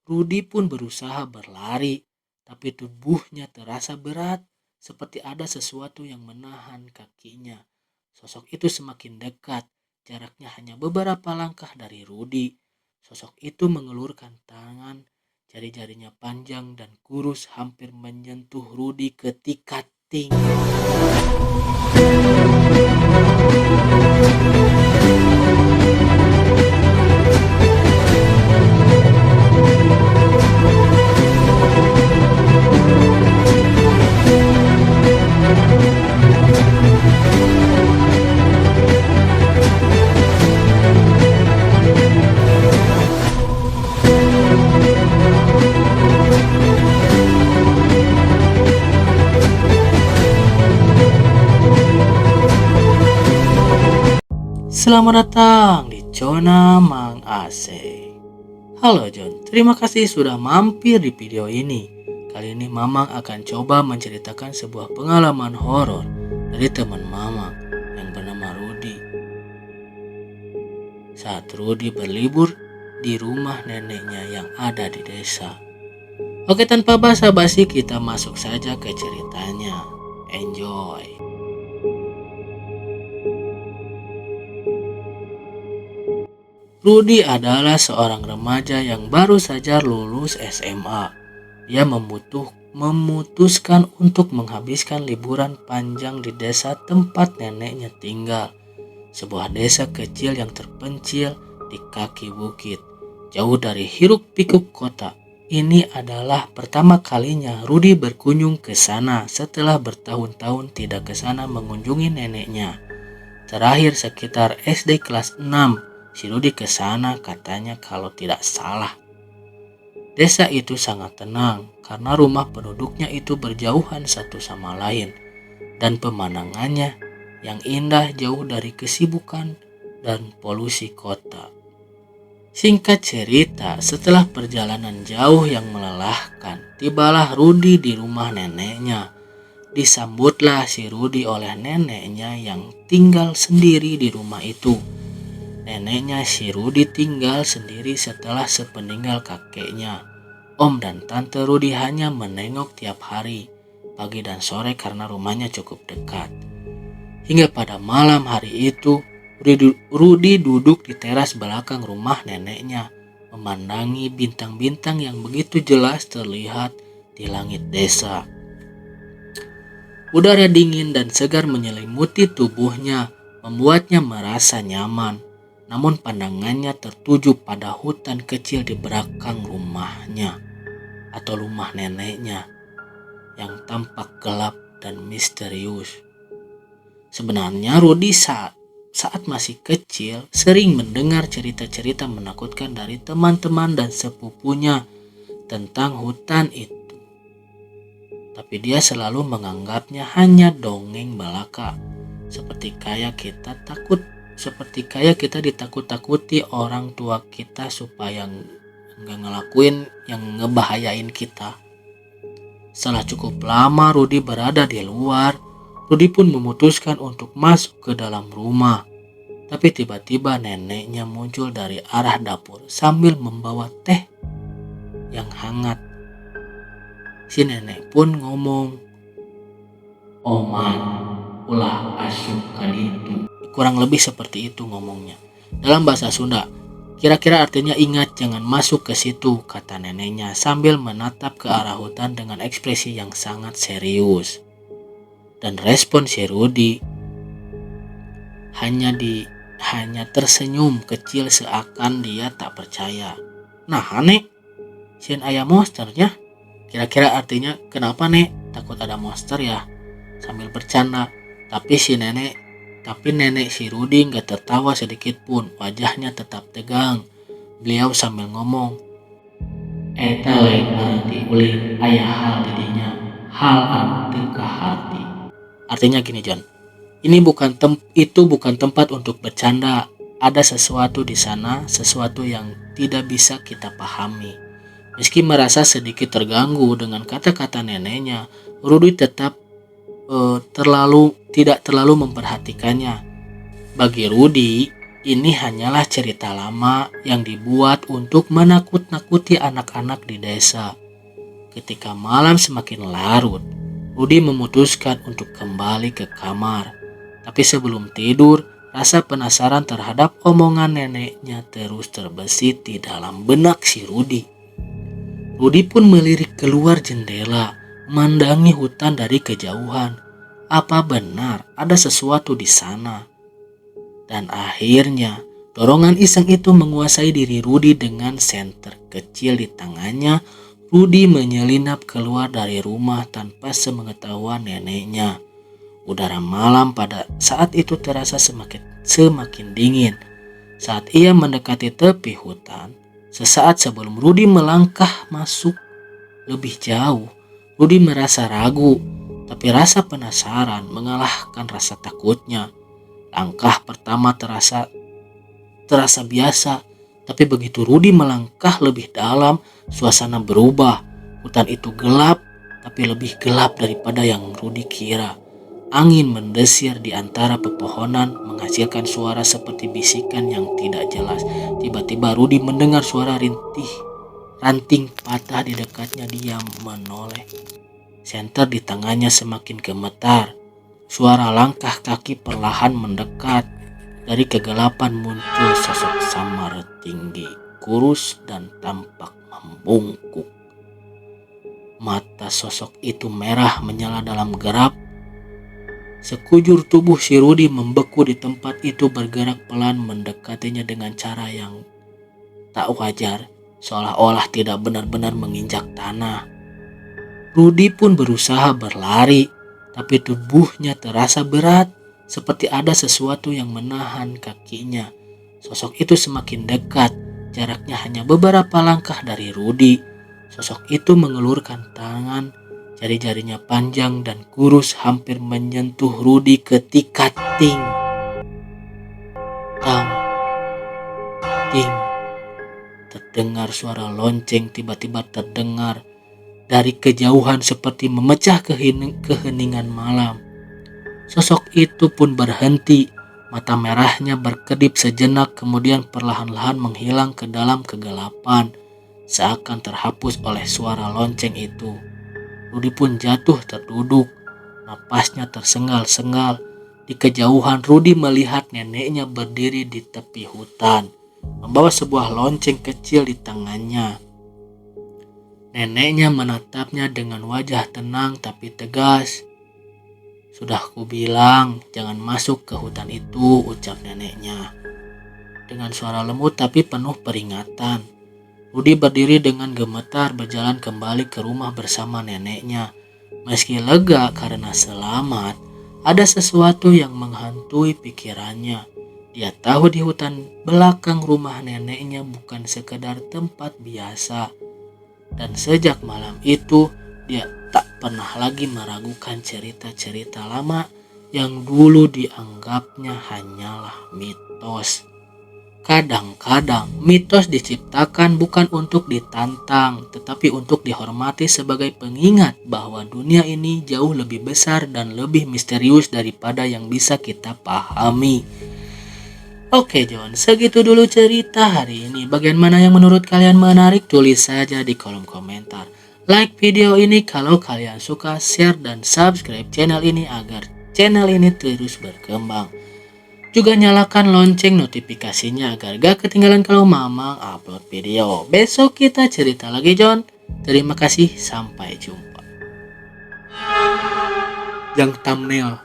Rudi pun berusaha berlari, tapi tubuhnya terasa berat, seperti ada sesuatu yang menahan kakinya. Sosok itu semakin dekat, jaraknya hanya beberapa langkah dari Rudi. Sosok itu mengelurkan tangan, jari-jarinya panjang dan kurus hampir menyentuh Rudi ketika ting. Selamat datang di Zona Mang Ase. Halo John, terima kasih sudah mampir di video ini. Kali ini Mamang akan coba menceritakan sebuah pengalaman horor dari teman Mamang yang bernama Rudi. Saat Rudi berlibur di rumah neneknya yang ada di desa. Oke, tanpa basa-basi kita masuk saja ke ceritanya. Enjoy. Rudi adalah seorang remaja yang baru saja lulus SMA. Dia memutuskan untuk menghabiskan liburan panjang di desa tempat neneknya tinggal. Sebuah desa kecil yang terpencil di kaki bukit, jauh dari hiruk-pikuk kota. Ini adalah pertama kalinya Rudi berkunjung ke sana setelah bertahun-tahun tidak ke sana mengunjungi neneknya. Terakhir sekitar SD kelas 6. Si Rudi ke sana katanya kalau tidak salah. Desa itu sangat tenang karena rumah penduduknya itu berjauhan satu sama lain dan pemandangannya yang indah jauh dari kesibukan dan polusi kota. Singkat cerita, setelah perjalanan jauh yang melelahkan, tibalah Rudi di rumah neneknya. Disambutlah si Rudi oleh neneknya yang tinggal sendiri di rumah itu. Neneknya si Rudi tinggal sendiri setelah sepeninggal kakeknya. Om dan Tante Rudi hanya menengok tiap hari, pagi dan sore karena rumahnya cukup dekat. Hingga pada malam hari itu, Rudi duduk di teras belakang rumah neneknya, memandangi bintang-bintang yang begitu jelas terlihat di langit desa. Udara dingin dan segar menyelimuti tubuhnya, membuatnya merasa nyaman. Namun pandangannya tertuju pada hutan kecil di belakang rumahnya atau rumah neneknya yang tampak gelap dan misterius. Sebenarnya Rudi saat masih kecil sering mendengar cerita-cerita menakutkan dari teman-teman dan sepupunya tentang hutan itu. Tapi dia selalu menganggapnya hanya dongeng belaka, seperti kayak kita ditakut-takuti orang tua kita supaya nggak ngelakuin yang ngebahayain kita. Setelah cukup lama Rudi berada di luar, Rudi pun memutuskan untuk masuk ke dalam rumah. Tapi tiba-tiba neneknya muncul dari arah dapur sambil membawa teh yang hangat. Si nenek pun ngomong, "Oman, ulah asup kaditu." Kurang lebih seperti itu ngomongnya. Dalam bahasa Sunda, kira-kira artinya ingat jangan masuk ke situ, kata neneknya sambil menatap ke arah hutan dengan ekspresi yang sangat serius. Dan respon si Rudi hanya tersenyum kecil seakan dia tak percaya. Nah, Nek, sieun aya monsternya. Kira-kira artinya kenapa, Nek? Takut ada monster ya? Sambil bercanda. Tapi nenek si Rudi gak tertawa sedikit pun, wajahnya tetap tegang. Beliau sambil ngomong, "Eta lain arti ulin aya hal didinya, hal anu teu hati." Artinya gini, John. Itu bukan tempat untuk bercanda. Ada sesuatu di sana, sesuatu yang tidak bisa kita pahami. Meski merasa sedikit terganggu dengan kata-kata neneknya, Rudi tetap tidak terlalu memperhatikannya. Bagi Rudi, ini hanyalah cerita lama yang dibuat untuk menakut-nakuti anak-anak di desa. Ketika malam semakin larut, Rudi memutuskan untuk kembali ke kamar. Tapi sebelum tidur, rasa penasaran terhadap omongan neneknya terus terbesit di dalam benak si Rudi. Rudi pun melirik keluar jendela, memandangi hutan dari kejauhan. Apa benar ada sesuatu di sana? Dan akhirnya, dorongan iseng itu menguasai diri Rudi. Dengan senter kecil di tangannya. Rudi menyelinap keluar dari rumah tanpa sepengetahuan neneknya. Udara malam pada saat itu terasa semakin dingin. Saat ia mendekati tepi hutan, sesaat sebelum Rudi melangkah masuk lebih jauh, Rudi merasa ragu, tapi rasa penasaran mengalahkan rasa takutnya. Langkah pertama terasa biasa, tapi begitu Rudi melangkah lebih dalam, suasana berubah. Hutan itu gelap, tapi lebih gelap daripada yang Rudi kira. Angin mendesir di antara pepohonan menghasilkan suara seperti bisikan yang tidak jelas. Tiba-tiba Rudi mendengar suara ranting patah di dekatnya. Dia menoleh. Senter di tangannya semakin gemetar. Suara langkah kaki perlahan mendekat. Dari kegelapan muncul sosok samar tinggi, kurus dan tampak membungkuk. Mata sosok itu merah menyala dalam gelap. Sekujur tubuh si Rudi membeku di tempat itu, bergerak pelan mendekatinya dengan cara yang tak wajar, seolah-olah tidak benar-benar menginjak tanah. Rudi pun berusaha berlari, tapi tubuhnya terasa berat, seperti ada sesuatu yang menahan kakinya. Sosok itu semakin dekat, jaraknya hanya beberapa langkah dari Rudi. Sosok itu mengelurkan tangan, jari-jarinya panjang dan kurus hampir menyentuh Rudi ketika ting, tang, ting. Terdengar suara lonceng tiba-tiba terdengar dari kejauhan seperti memecah keheningan malam. Sosok itu pun berhenti, mata merahnya berkedip sejenak kemudian perlahan-lahan menghilang ke dalam kegelapan, seakan terhapus oleh suara lonceng itu. Rudi pun jatuh terduduk, napasnya tersengal-sengal. Di kejauhan Rudi melihat neneknya berdiri di tepi hutan, membawa sebuah lonceng kecil di tangannya. Neneknya menatapnya dengan wajah tenang tapi tegas. "Sudah kubilang jangan masuk ke hutan itu," ucap neneknya dengan suara lembut tapi penuh peringatan. Rudi berdiri dengan gemetar berjalan kembali ke rumah bersama neneknya. Meski lega karena selamat, ada sesuatu yang menghantui pikirannya. Dia tahu di hutan belakang rumah neneknya bukan sekedar tempat biasa. Dan sejak malam itu, dia tak pernah lagi meragukan cerita-cerita lama yang dulu dianggapnya hanyalah mitos. Kadang-kadang mitos diciptakan bukan untuk ditantang, tetapi untuk dihormati sebagai pengingat bahwa dunia ini jauh lebih besar dan lebih misterius daripada yang bisa kita pahami. Oke John, segitu dulu cerita hari ini. Bagaimana yang menurut kalian menarik? Tulis saja di kolom komentar. Like video ini kalau kalian suka, share dan subscribe channel ini agar channel ini terus berkembang. Juga nyalakan lonceng notifikasinya agar gak ketinggalan kalau Mamang upload video. Besok kita cerita lagi John. Terima kasih, sampai jumpa. Yang thumbnail